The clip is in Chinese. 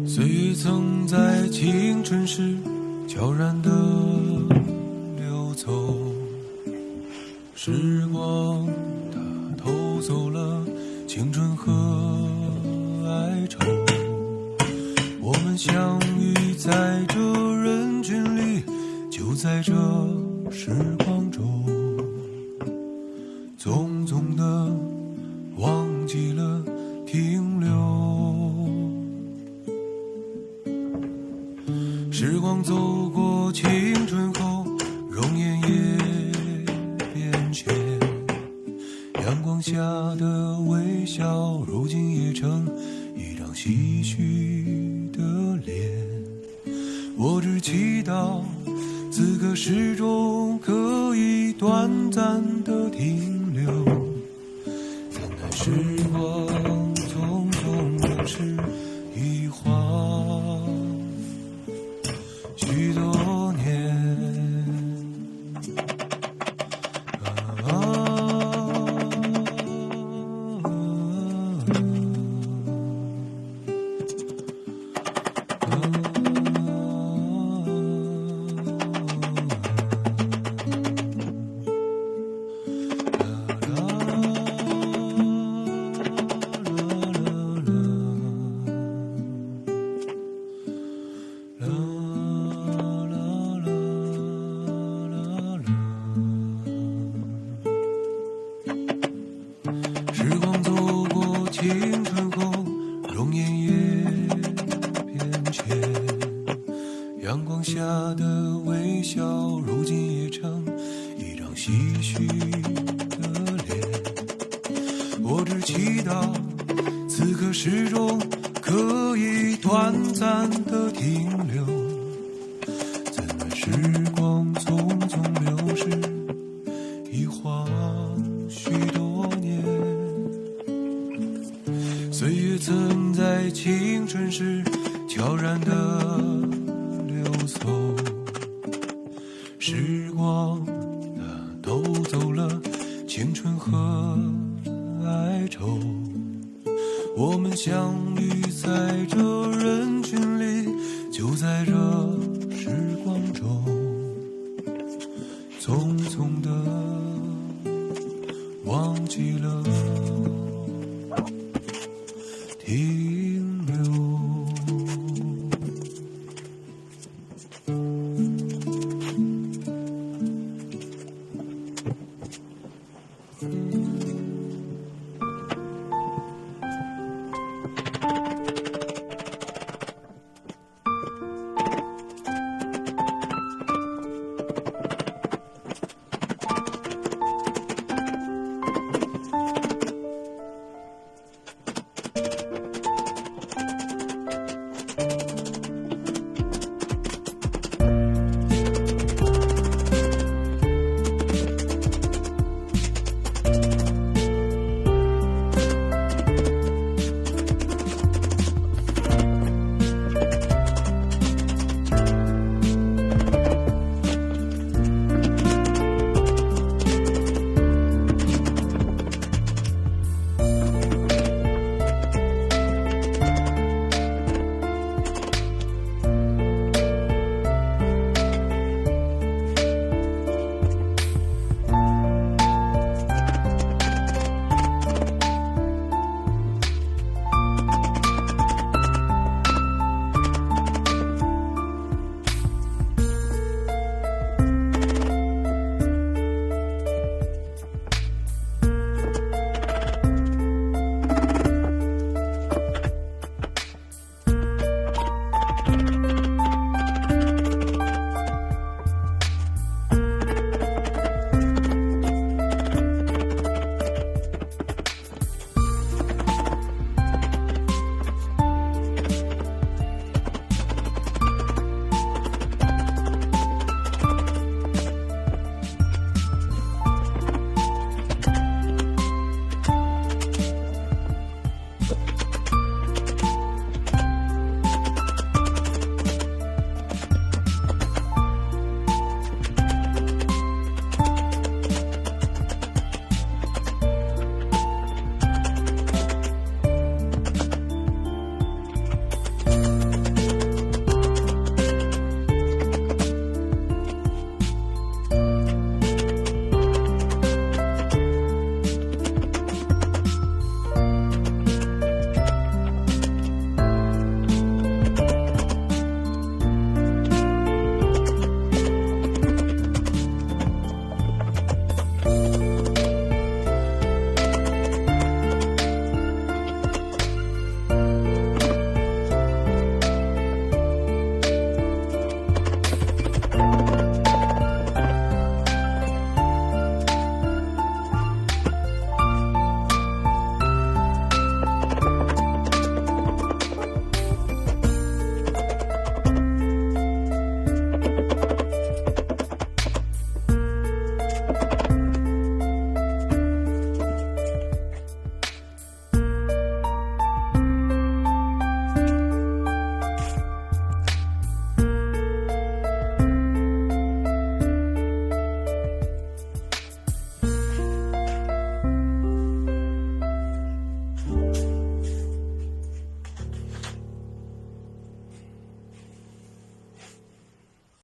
岁月曾在青春时悄然地溜走，时光它偷走了青春和哀愁。我们相遇在这人群里，就在这时光中，匆匆地忘记了停留。时光走过青春后，容颜也变迁，阳光下的微笑，如今也成一张唏嘘的脸。我只祈祷此刻时钟可以短暂的停留，怎奈时光匆匆流逝，一晃许多年。时光走过青春后，容颜也变迁，阳光下的微笑，如今也成一张唏嘘的脸。我只祈祷此刻时钟可以短暂的停留，怎奈时光匆匆流逝，一晃许多年。岁月曾在青春时悄然地溜走，时光它偷走了青春和哀愁。我们相遇在这人群里，就在这时光中，匆匆地忘记了停